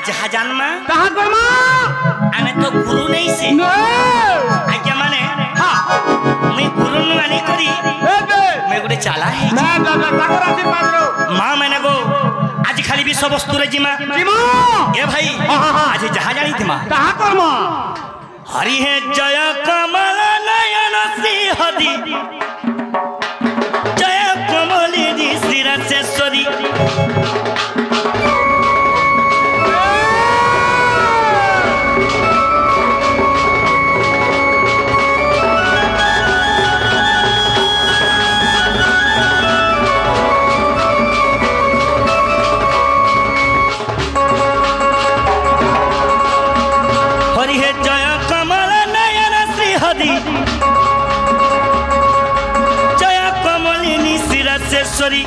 जहा जानमा कहाँ कर्मा आने तो गुरु नहीं से आज्ञा माने हाँ मैं गुरु माने करी मैं गुड़े चाला है माँ मैंने गो आज खाली भी सब वस्तु रे जिमा ए भाई आज जहा जानी थी माँ कहाँ कर्मा हरि है जय कमल नयन श्री हरि जय कमलिनी श्री राजेश्वरी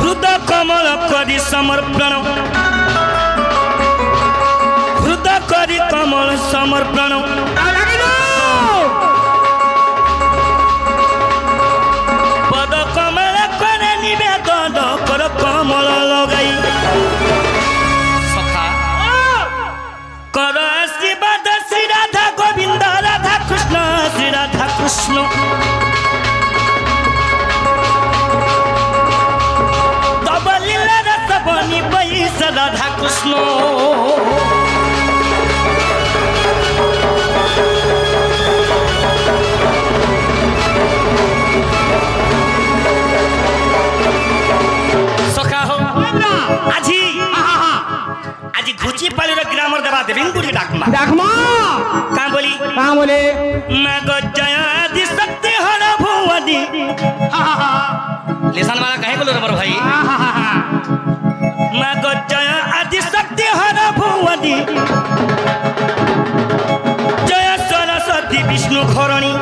हृदय कमल करी समर्पण हृदय करी कमल समर्पण पद कमल करे निवेदन कर कमल लगाई सखा कर आशीर्वाद श्री राधा गोविंद राधा कृष्ण श्री राधा कृष्ण तब लीला रस बनी बैस राधा कृष्ण सखा हो आजी आजी घुची पाली ग्रामर देवा देविंगुरी डाकमा कहाँ बोले मैं गजय आदि शक्ति हर भुवनी लेसन वाला कहे बोलो रे भाई मैं गजय आदि शक्ति हर भुवनी जय सरस्वती विष्णु घरणी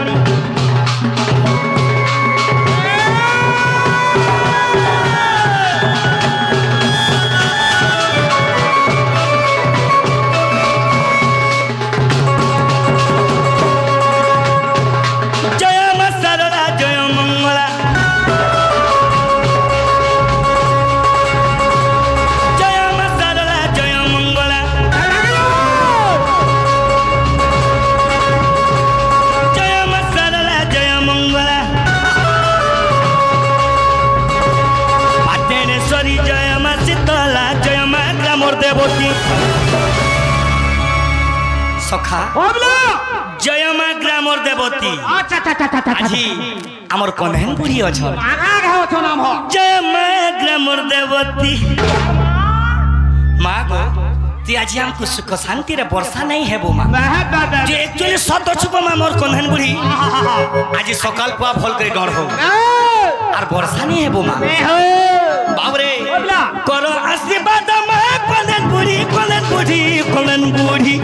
सखा जय मां ग्रामर देवती आजी हमर कन्हन बुढ़ी अछन नाम हो जय मां ग्रामर देवती मां गो ती आज हमको सुख शांति रे वर्षा नहीं हेबो मां जे एक्चुअली सत छुको मां मोर कन्हन बुढ़ी आज सकाल पुआ फल करे डर हो और वर्षा नहीं हेबो मां बाबरे करो आशीर्वाद मां कन्हन बुढ़ी कन्हन बुढ़ी कन्हन बुढ़ी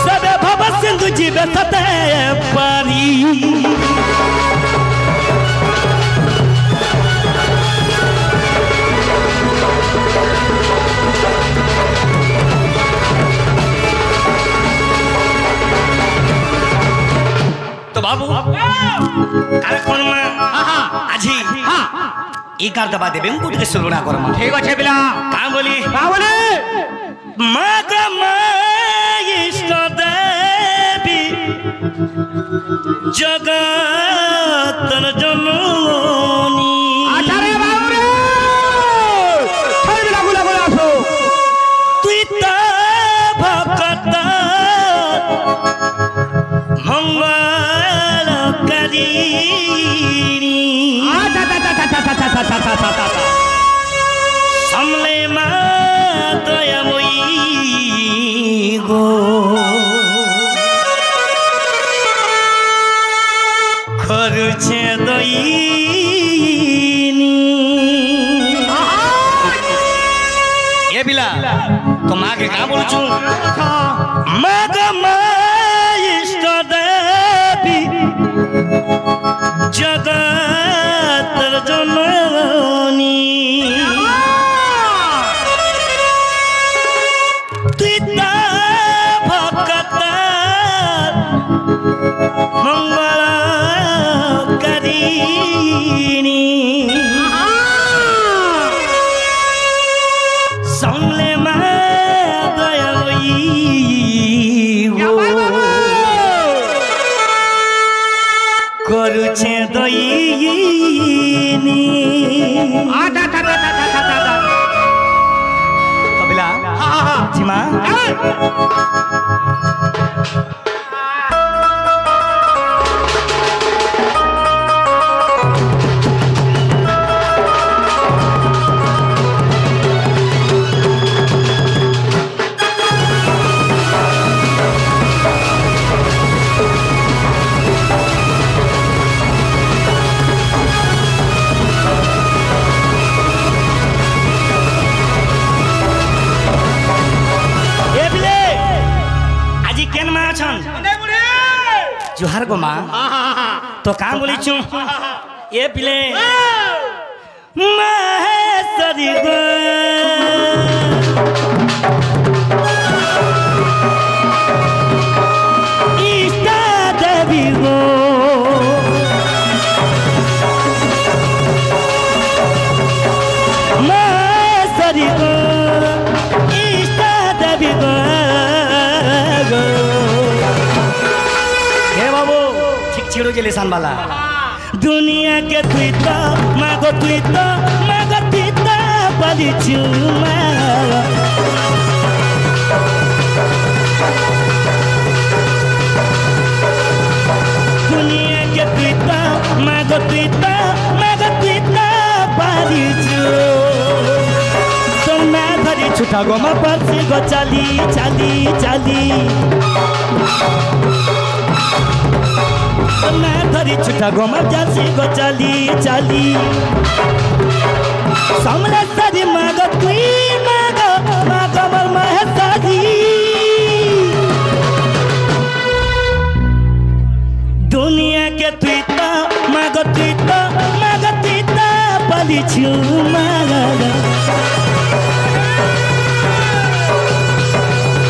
सबे भव सिंधु जीवे सते पारी तो बाबू कार्यक्रम में आजी एगार दबा देबे गुड के शुरू ना करमा ठीक अछि बिला का बोली माग इष्ट देवी जगत जननी आचार्य बाबू रे थई बिला गुला गुला सो तुई त भक्त मंगल करी समले मा दयामयी गो खरुछे दईनी ए बिला तो माँ के कहाँ बोलू मग इष्ट देवी जगत जननी भक्त मंगला समले मा दयाई करुचे दईनी कबिला जिमा जुहार गो माँ तो कहाँ बोली चू ये पिले महेश्वरी गो इष्टा देवी गो महेश्वरी गो इष्टा देवी गो छिड़ो जे लिसान वाला दुनिया के तुइता मागो तुइता बली चुमा दुनिया के तुइता मागो तुइता बली चु तो मैं धरी छुटा गो मा परसी गो चली मैं धरी छुटा गोमा जासी गो चली समलेश्वरी मागो तुई मागो मोर महेश्वरी दुनिया के तुई तो मागो तुई तो बली छु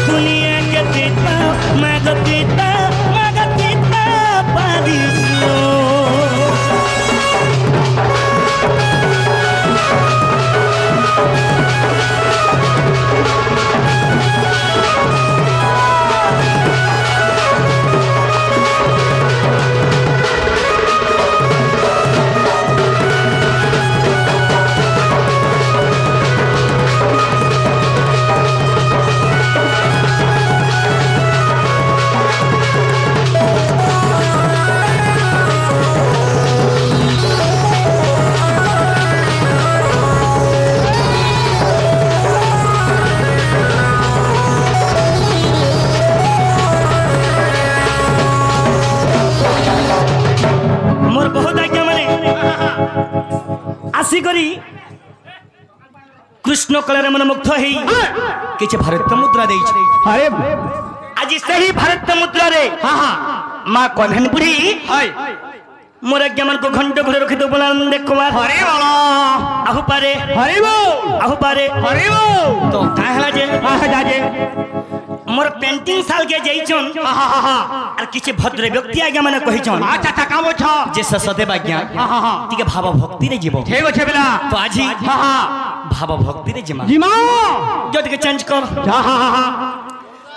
दुनिया के तुई तो मागो तुई तो कृष्ण कलर मन मुग्ध है किछ भारत मुद्रा दे अरे आज सही भारत मुद्रा रे माँ कन्हन बुढ़ी मोर आज्ञा मन को घंटे घरे रखी दो बोला देखवा हरे वाला आहु पारे तो का हला जे मोर पेंटिंग साल के जइचन और किछ भद्र व्यक्ति आज्ञा मन कहिचन अच्छा अच्छा का बोछ जे ससदेव आज्ञा तिके भाव भक्ति रे जीव ठीक अछि बेला तो आजी भाव भक्ति रे जिमा जद के चेंज कर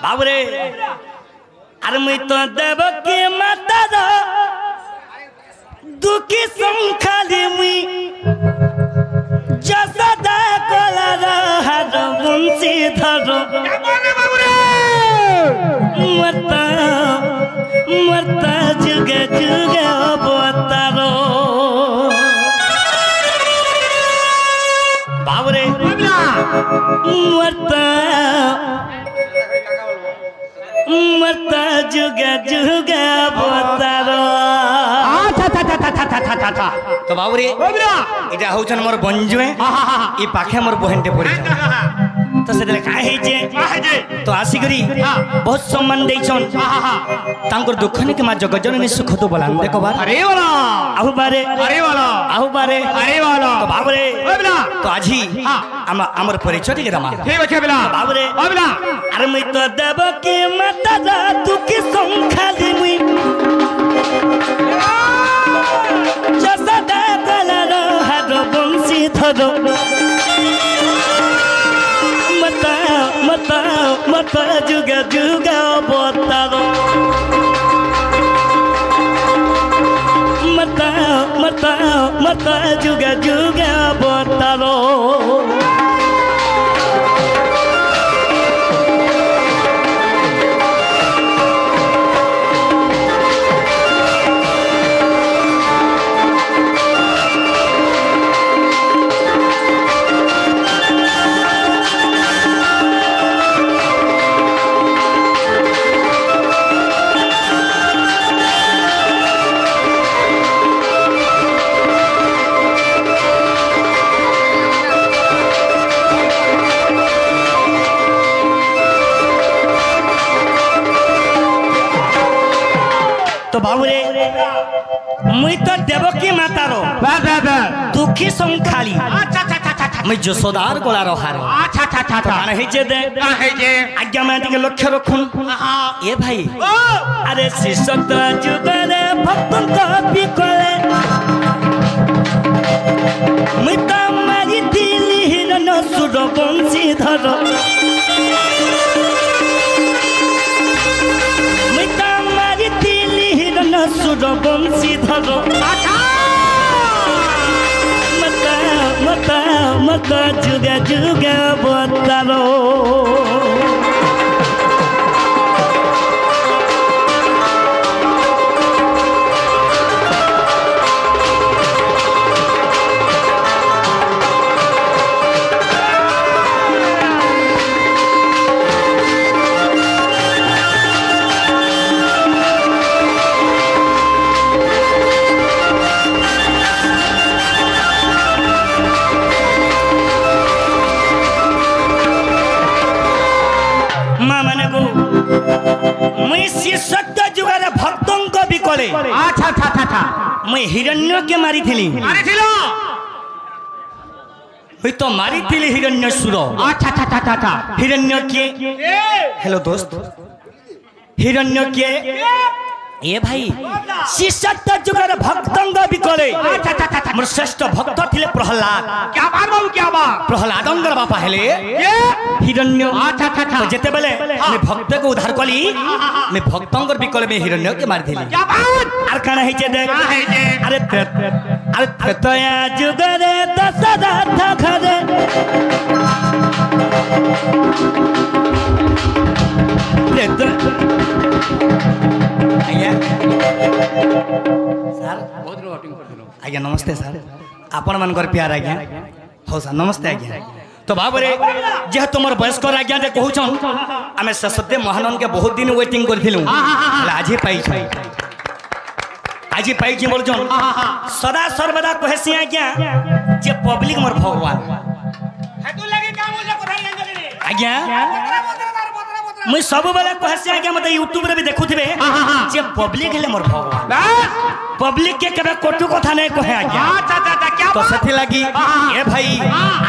बाबू रे अरे मैं तो देव के माता दा दुखी संखाली मुई जसदा कोला हर मुंसी धरो मरता जुगे अवतारो बाबू रे मरता जुगे अवतारो तो बाबू रे इटा होचन मोर बंजुए ई पाखे मोर बहनटे पड़ी तो से का हे जे तो आसी करी बहुत सम्मान देइछन तांकर दुख ने के मा जगजननी सुख तो बोला देखो बार अरे वाला आहु बारे वाला तो बाबू रे तो आजी हमर परिचय के रमा ठीक अछि बेला बाबू रे अरे मैं तो देव के माता दा दुख संखाली मुई धरो मता मता जुगा जुगा अवतारो मता मता मता जुगा जुगा अवतारो तो बाबूरे मुई तो देवकी मातारो दुखी संखाली मुई जसोदार गोला रहारो काना हेजे दे आज्ञा मैं दिके लक्ष्य रखुन ए भाई अरे शिष्यत जुगरे भक्तन को बिकले मुई तो मारी दिली हिरन सुर बंसी धर सुर बंसी धर मता मता मता जुगा जुगा अवतारो सत्य जुगारे भक्तों को भी कोले अच्छा अच्छा अच्छा मैं हिरण्य के मारी थी तो मारी थी हिरण्य सुरो अच्छा अच्छा अच्छा हिरण्य के हेलो दोस्त हिरण्य के ए भाई शिष्यत्व जुगारे भक्तों को भी कोले अच्छा अच्छा अच्छा मोर श्रेष्ठ भक्त थिले प्रहलाद क्या बात बाबू क्या बात प्रहलादंगर बापा हेले हिरण्य अच्छा अच्छा अच्छा जेते बेले मैं भक्त को उद्धार कली मैं भक्तंगर बिकले में हिरण्य के मार दिली क्या बात आर काना हेचे देख अरे तया जुगरे दशरथ घरे आज्ञा सर आज्ञा नमस्ते सर आपण मनकर प्यार आज्ञा हो सर नमस्ते आज्ञा तो भावरे जेहेतु मोर वयस्कर आज्ञा जे कहूछन आमे सत्य महानन के बहुत दिन वेटिंग करथिलु आज ही पाई बोलछन सदा सर्वदा कहसी आज्ञा जे पब्लिक मोर भगवान हेतु लगे काम हो कथा आज्ञा मुई सब बेले कहसी आज्ञा मते यूट्यूब रे भी देखुथिबे जे पब्लिक हेले मोर भगवान पब्लिक के केबे कोटु कथा नै कहे आज्ञा अच्छा अच्छा क्या तो सेथि लागी ए भाई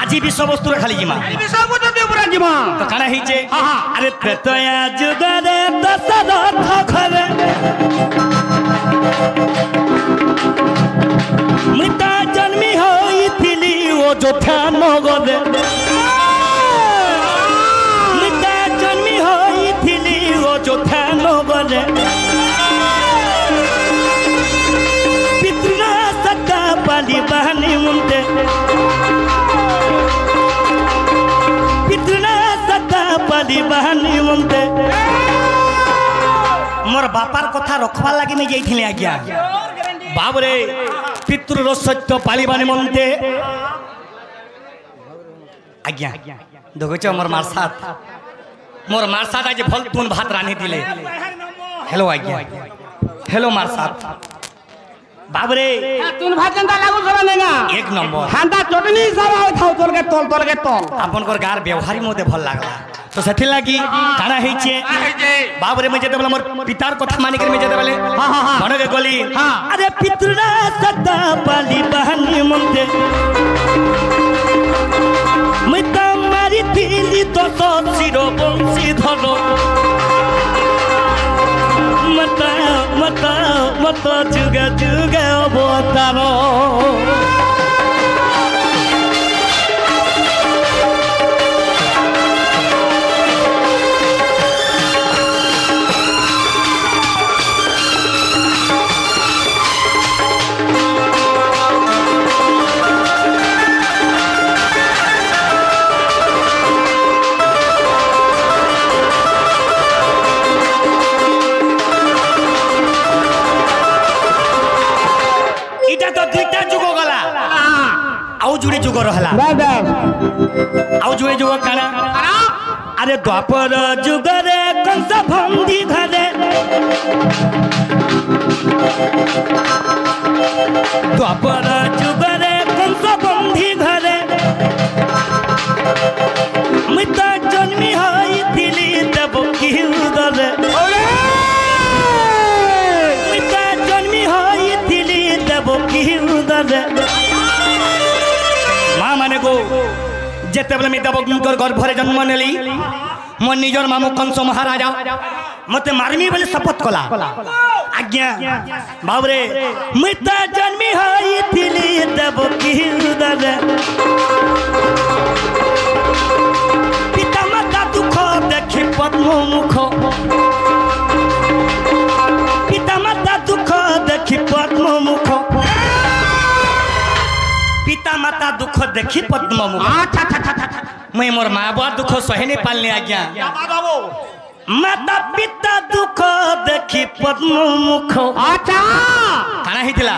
आजी विश्व वस्तु रे खाली जिमा विश्व वस्तु दे पूरा जिमा तो काना हिचे अरे तया जुगरे दशरथ घरे मिता जन्मी होइथिली ओ जोथा नगरे मिता जन्मी होइथिली ओ जोथा नगरे पितृना सत्ता पाली बहनी मुंते पितृना सत्ता पाली बहनी मुंते मोर बापार कथा रखवा लगी मैं जाइथिले आज्ञा बाबरे पितृर सत्य पालिबानी मनते आज्ञा देखो मोर मारसात आज भल तुन भात रानी दिले हेलो आज्ञा हेलो मारसात बाबरे तुन भात जनता लागू करनेगा एक नंबर हांता चटनी सब आउ थाउ तोल आपन कर गार व्यवहारी मोते भल लागला तो सेथि लागी काना हेचे बाबरे में जेते मोर पितार कथा मानि कर में जेते बेले मन के गली अरे पितृना सदा पाली बहनी मनते मिता मारी दिली तो सिरो बंसी धरो मता मता मता जुगा जुगा अवतारो जुग रहला आउ जुए जुग काना अरे द्वापर जुग रे कंस बंदी घरे द्वापर जुग रे कंस बंदी घरे मित जन्मी होई दिली देवकी उदरे मित जन्मी होई दिली देवकी उदरे माँ माने गो जेते बेले मैं देवकी गर्भरे जन्म नेली मो निजर मामू कंस महाराजा मते मारमी बोले शपथ कला आज्ञा बाबरे मित जन्मी होई दिली देवकी उदरे पिता माता दुख देखी पद्म मुख पिता माता दुख देखी पद्म मुख पिता माता दुख देखी पद्म मुख मैं मोर माँ बुआ दुख सहे नहीं पालने आज्ञा माता पिता दुख देखी पद्म मुख काना हितिला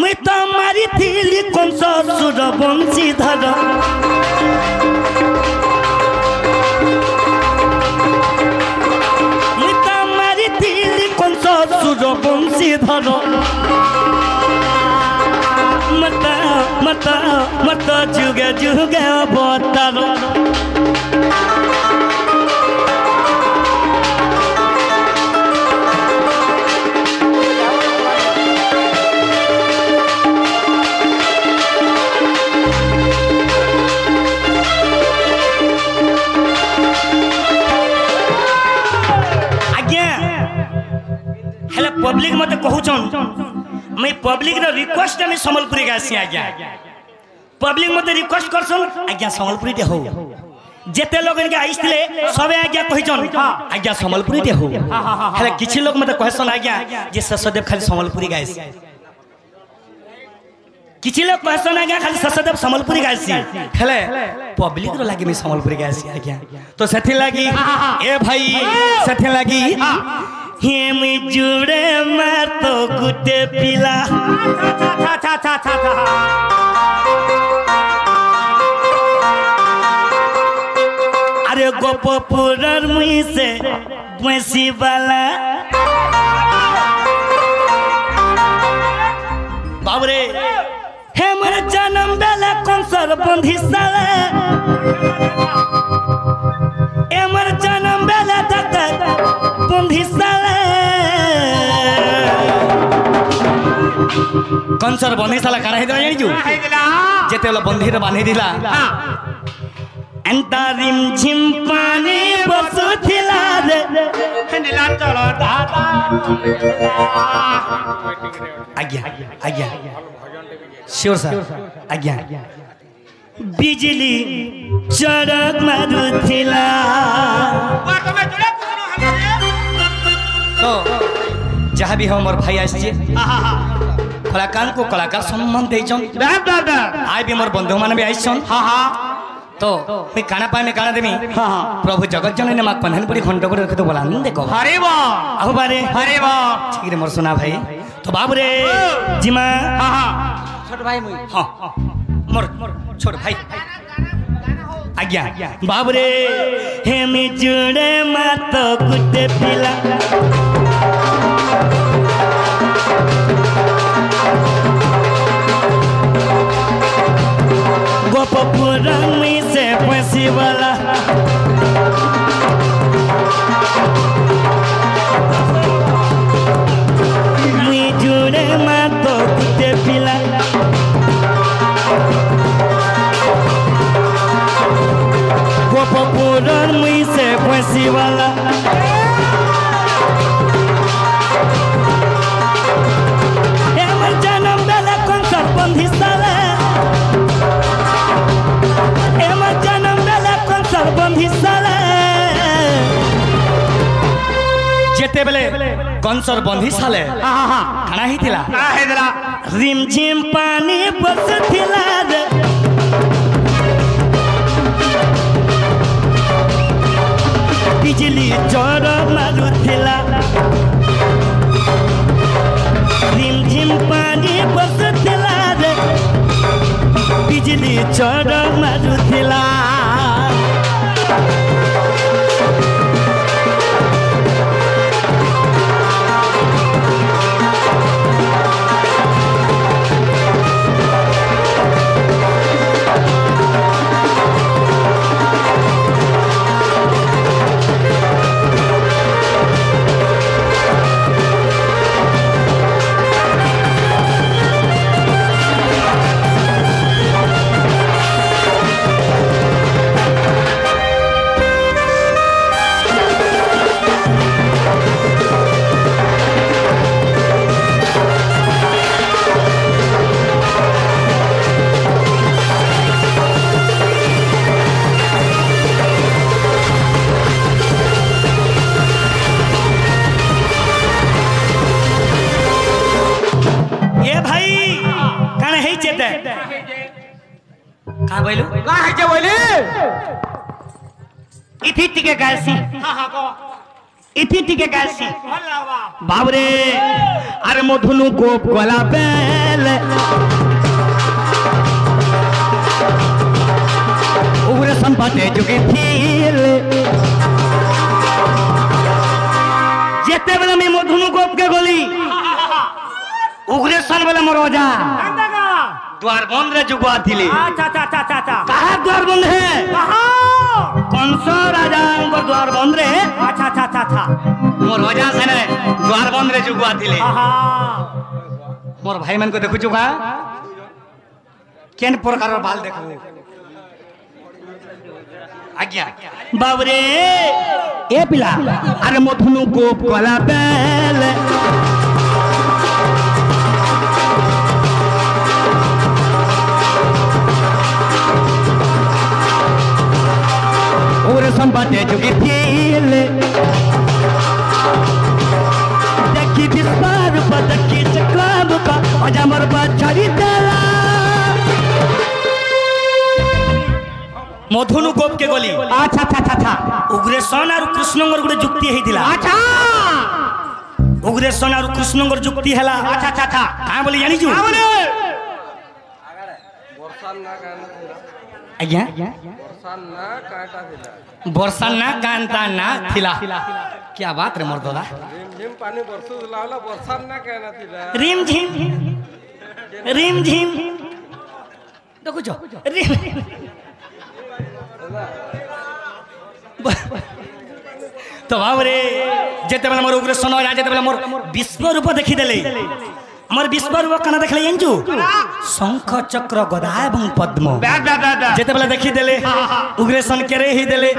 मैं तो मारी थी कंस सुर बंशीधर मैं तो मारी थी कंस सुर बंशीधर मता मता मता जुगे जुगे अवतार पब्लिक मते कहूचन मैं पब्लिक रो रिक्वेस्ट में संबलपुरी गासी आज्ञा पब्लिक मते रिक्वेस्ट करसन आज्ञा संबलपुरी दे हो जेते लोग इनके आइसले सबे आज्ञा कहिचन आज्ञा संबलपुरी दे हो हेले किछि लोग मते कहसन आज्ञा जे ससदेव खाली संबलपुरी गाइस किछि लोग कहसन आज्ञा खाली ससदेव संबलपुरी गाइस हेले पब्लिक रो लागी मैं संबलपुरी गाइस आज्ञा तो सेथि लागी ए भाई सेथि लागी हेम जुड़े मार तो गुटे पिला अरे गोपपुरर मुई से बंसी वाला बाबरे हेमर जन्म बेला कंसर बंधी साले हेमर जन्म बेला तक बंधी साले कंसर बंधी साला काना हेदला जानि छु जेते वाला बंधी रे बांधी दिला अंता रिम झिम पानी बसुथिला रे नीला चलो दादा आज्ञा आज्ञा श्योर सर आज्ञा बिजली चरक मारुथिला तो जहाँ भी हमर भाई आइछे कलाकार को कलाकार सम्मान देइछन आइ भी मोर बंधु मान भी आइछन तो मैं काना पाए में काना देमी प्रभु जगत जननी मां कन्हनपुरी खंड को रख तो बोला देखो हरे बा आहो बारे हरे बा ठीक रे मोर सुना भाई तो बाबू रे जिमा छोट भाई मुई हां मोर छोट भाई आज्ञा बाबू रे हे मी जुड़े मात गुटे पिला गोपपुरा में से पैसी वाला मी जुड़े माँ तो कुत्ते पिला गोपपुरा में से पैसी वाला जन्म बेला कौन सा बंधी साला जेते बेले कंसर बंधी साले खाना ही थिला रिम झिम पानी बस थिला रे बिजली चोर मारू थिला रिम झिम पानी बस थिला रे बिजली बिजली चढ़ मारुथिला बाबरे अरे मधुनु गोप गला बेल उग्र संपत्ति जुगे थील जेते बेले मैं मधुनु गोप के गोली उग्रेशन बेले मोर राजा द्वार बंद रे जुगवा थिले कहा द्वार बंद है कंस राजा को द्वार बंद रे मोर राजा सेने द्वार बंद रे जुगवा थिले मोर भाई मन को देखु जुगा केन प्रकार बाल देखो आज्ञा बाबरे ए पिला अरे मधुनु गोप गला बेल और संपत्ति जुगी थील देखी विस्तार पदकी चक्राब का अजमर बछड़ी देला मधुनु गोप के गोली अच्छा उग्रेशन और कृष्णंगर गुटे जुक्ति हेतिला अच्छा उग्रेशन और कृष्णंगर जुक्ति हला अच्छा का बोली जानि छु आज्ञा बरसान ना कांता ना थिला क्या बात रे मर्दोला रिम पानी बरसु लाला बरसान ना कहना थिला रिम झिम देखो जो रिम तो बाबरे जेते बेला मोर उग्र सोना जेते बेला मोर विश्व रूप देखि देले हमर विश्व रूप कना देखले एंजू शंख चक्र गदा एवं पद्म जेते बेला देखि देले उग्रेशन करे ही देले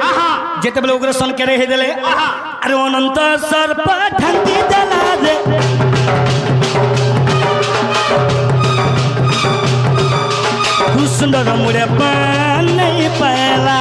जेते बेला उग्रेशन करे ही देले अरे अनंत सर्प ठंडी देला रे सुंदर मुड़े पान नहीं पाला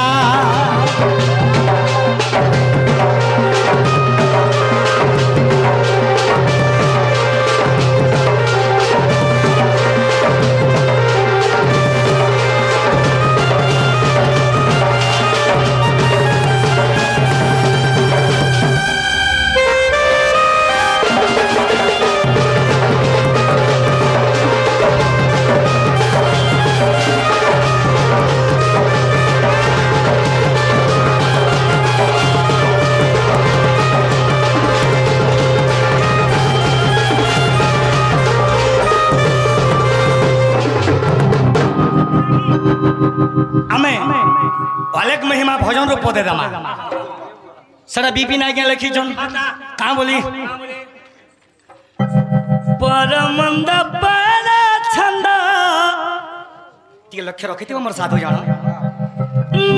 अलेक महिमा भजन रूप दे दमा सड़ा बीपी ना क्या लिखी जन कहाँ बोली परमंद पर छंद ठीक लक्ष्य रखी थी मोर साधु जानो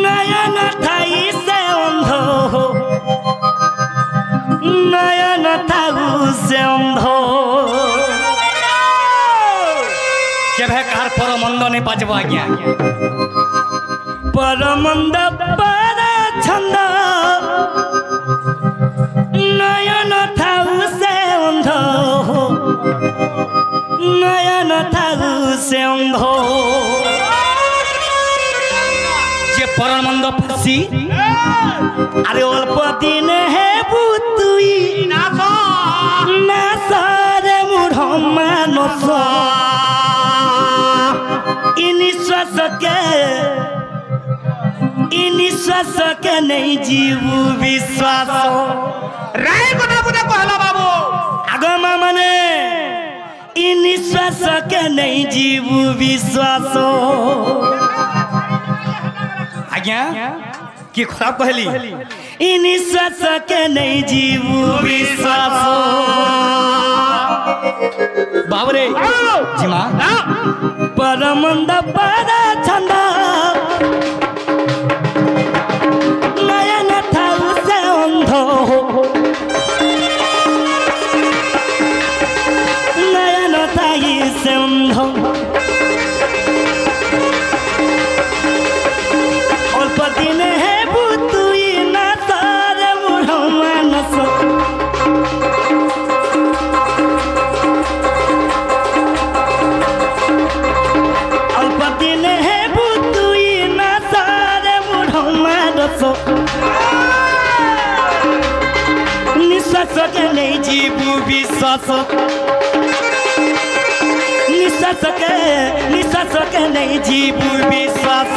नयन थाई से अंधो नयन थाऊ से अंधो के भे कार परमंद नहीं पाजबो आज्ञा परमंद पर छंद नयन थाऊ से अंधो नयन थाऊ से अंधो जे परमंद फांसी अरे अल्प दिन है बुतुई ना सारे मुढ़ मानस निश्वास के नहीं जीवू विश्वास राय कोना कोना कहला बाबू आगो माने निश्वास के नहीं जीवू विश्वास आज्ञा की खराब कहली निश्वास के नहीं जीवू विश्वास बाबरे जिमा परमंद पारा छंदा नयन था उसे अंधो नयन था इसे अंधो अल्प दिन है बुतुई ना तारे बुढ़ो मानस अल्प दिन है बुतुई ना तारे बुढ़ो मानस निश्वास के नहीं जीवू विश्वास निश्वास के नहीं जीवू विश्वास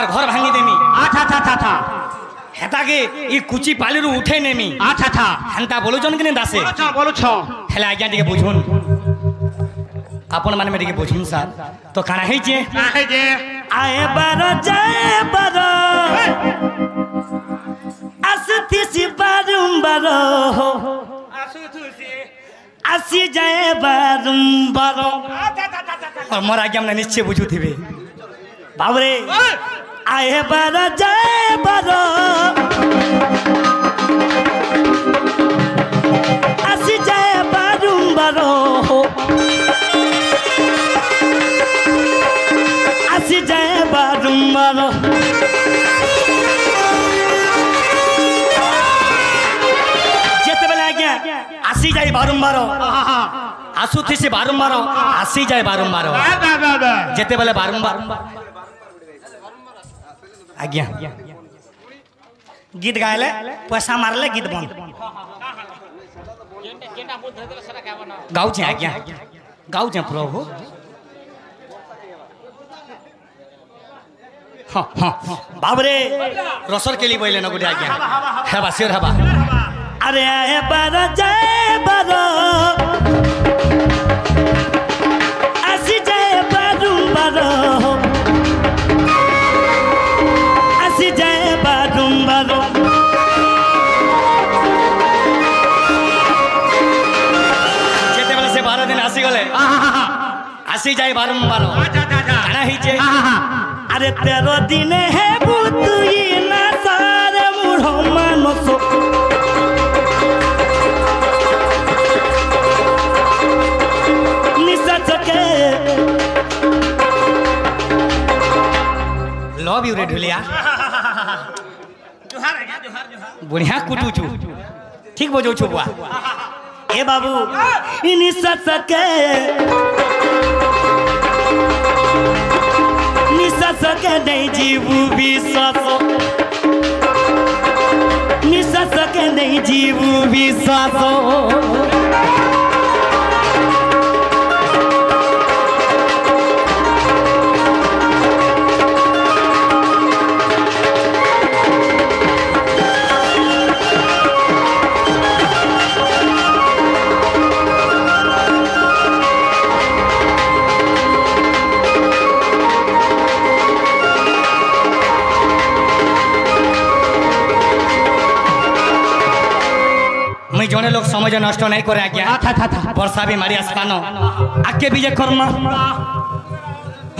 घर भांगी देमी अच्छा हेता के ई कुची पाली रु उठे नेमी अच्छा हंता बोलो जन के दासे बोलो छ हेला आज्ञा टिके बुझुन अपन माने में टिके बुझुन सर तो काना है जे आए बारो जाए बारो असथि सी बारंबारो आसी जाए बारंबारो और मोर आज्ञा में निश्चय बुझु थिबे बाबरे आए बारो जाए बारो आसी जाए बारंबारो आसी जाए बारंबारो जेते बेला आज्ञा आसी जाए बारंबारो आसु थी से बारंबारो आसी जाए बारंबारो जेते बेला बारंबार आज्ञा गीत गायले पैसा मारले गीत बंद गाऊ छे आज्ञा गाऊ छे प्रभु हाँ हाँ बाबरे रसर के लिए बोले ना गुड़े आज्ञा हेबा सिर हेबा अरे आए बारो जाए बारो आसी जाए बारंबारो जाए बारंबारो जेते बेला से 12 दिन आसी गले आसी जाए बारंबारो काना ही जे अरे 13 दिन है बुतुई ना सारे मुढ़ो मानसो निश्वास के लव यू रे ढुलिया बुढ़िया कुटू चू ठीक बोझो छुपवा ए बाबू निश्वास के नहीं जीवू विश्वास निश्वास के नहीं जीवू विश्वास जने लोग समझ नष्ट नहीं करे आज्ञा वर्षा भी मारी आसमान आके भी जे कर्म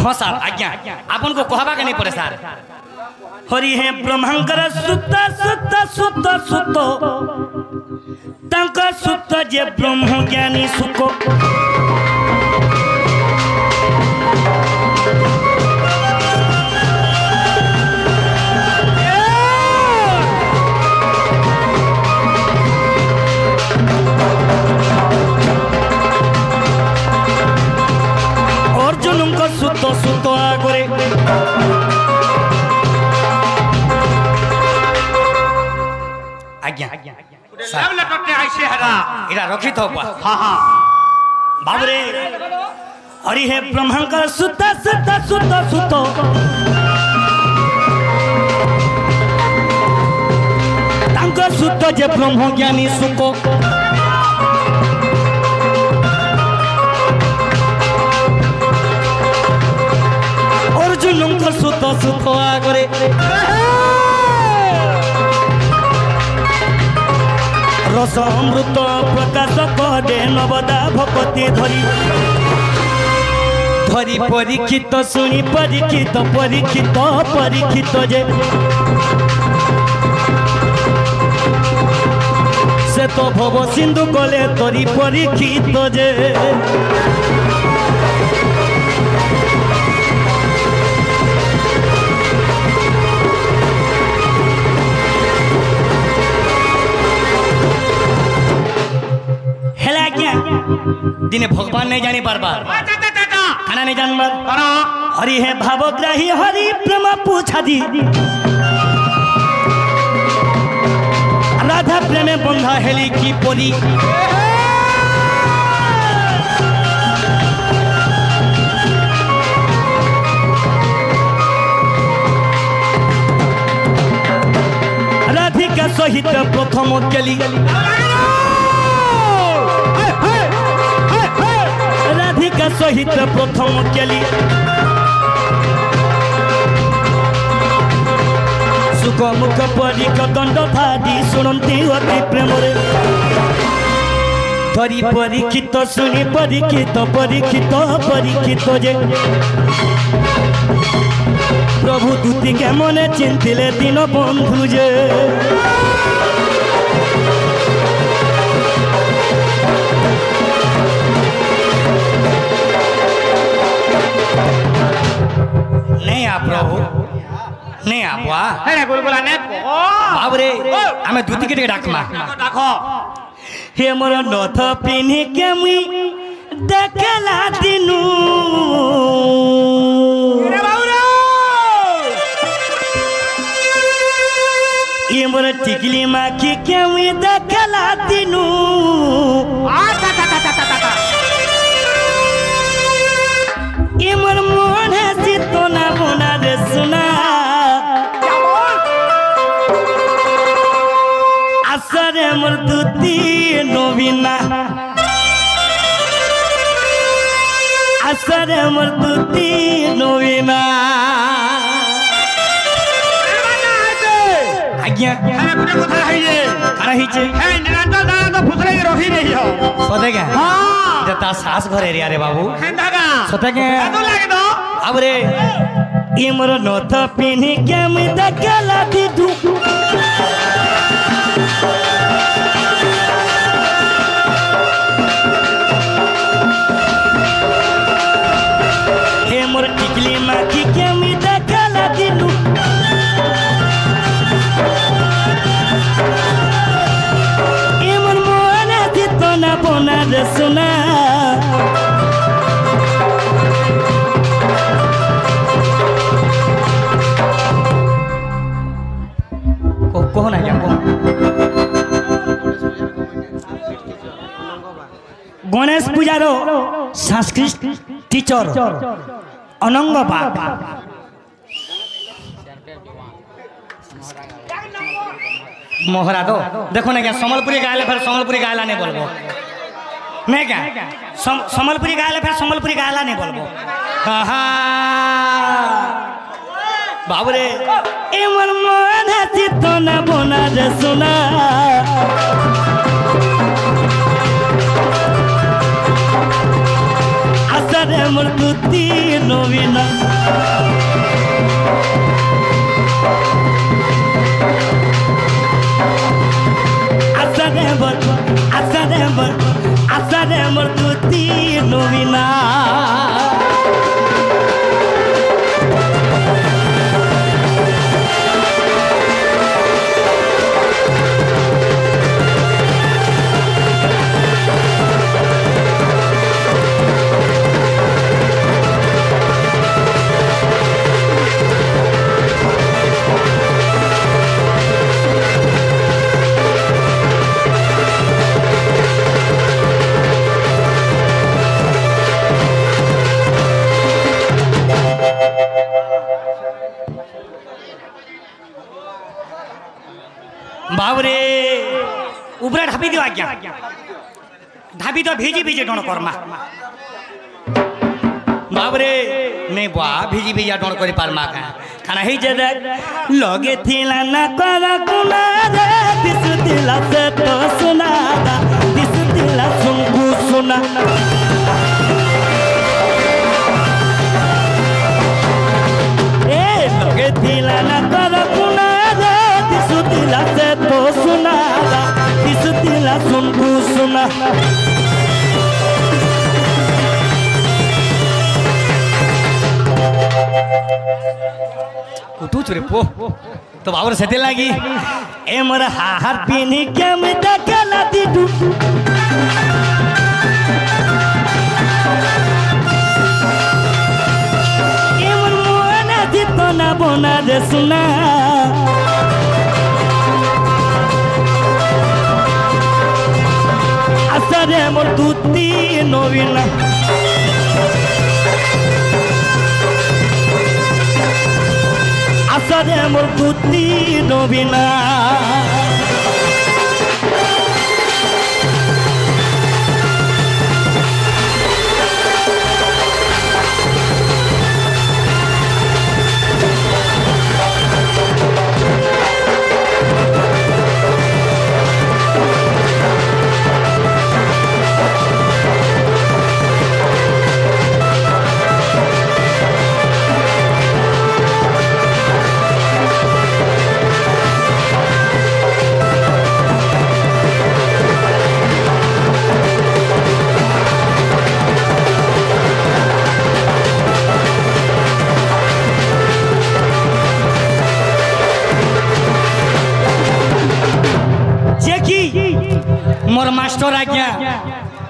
हाँ सर आज्ञा आपन को कहबा के नहीं पड़े सर हरि हे ब्रह्मांकर सुत सुत सुत सुत तांका सुत जे ब्रह्म ज्ञानी सुख अर्जुन को सुत सुत आगरे आज्ञा सब लटकते ऐसे हरा इरा रखी तो हां हां बाबरे हरि हे ब्रह्मांकर सुत सुत सुत सुत तांका सुत जे ब्रह्म ज्ञानी सुख अर्जुन को सुत सुत आगरे रस अमृत प्रकाश करे नवदा भक्ति धरी धरी परीक्षित शुणी परीक्षित परीक्षित परीक्षित जे से तो भव सिंधु कले तरी परीक्षित जे दिने भगवान नहीं जानी बार बार खाना नहीं जान बार हरि है भावग्राही हरि प्रेम पूछा दी राधा प्रेमे बंधा हेली की पोरी राधिका सहित प्रथम केली राधिका सहित प्रथम केली सुख मुख परीक दंड धादी शुणती अति प्रेम धरी परीक्षित शुणी परीक्षित परीक्षित परीक्षित जे प्रभु दूती के मने चिंतिले दिन बंधु जे नहीं आ प्रभु नहीं आबा हे गुलगुला ने बाबरे हमें दूती के डाकमा डाको हे मोर नथ पिन्ही के मुई देखला दिनु रे बाउरा ये मोर टिकली माखी के मुई देखला दिनु आ ता ता ता ता ता ये मोर मन है सितोना बोना रे सुना असरे मोर दूती नवीना असरे मोर दूती नवीना आज्ञा हे पुरे कथा हइजे अरे हिचे हे निरंतर दाना तो फुसले के रही नहीं हो सते के हां जता सास घरे रे बाबू हे दादा सते के तो लागे दो अब रे ये मोर नथ पिन्ही के मैं देखला दीदू हे मोर टिकली माखी के मैं देखला दीदू ये मोर मन तो ना बोना रे सुना कौन है गणेश पूजार संस्कृत टीचर अनंग बाग मोहरा दो देखो ना क्या समलपुरी गायला फिर समलपुरी गायला नहीं बोलबो नहीं क्या समलपुरी गायला फिर समलपुरी गायला नहीं बोलबो बाबरे ए मन मन चित्त न बोना रे सुना असरे मृत्यु नवीना आसरे मोर तुती नवीना बाबरे उबरा ढापी दियो आज्ञा ढापी तो भेजी भेजे डोन करमा बाबरे नहीं बुआ भेजी भेजा डोन करी पारमा का खाना ही जे लगे थिला ना करा कुना रे दिसु दिला से तो सुना दिसु दिला सुनकु सुना ए लगे थिला ना करा कुना दिला से तो सुना दिस दिला सुनकु सुना कुटू चुरे पो तो बाबर सेते लागी ए मोर हार पीनी के मैं देखला दीदू ए मोर मोना दितो ना बोना दे सुना आसरे मोर तुती नवीना आसरे मोर तुती नवीना मोर मास्टर आज्ञा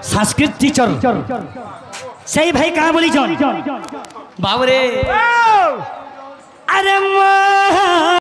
संस्कृत टीचर सही भाई कहाँ बोली जौन बाबरे अरे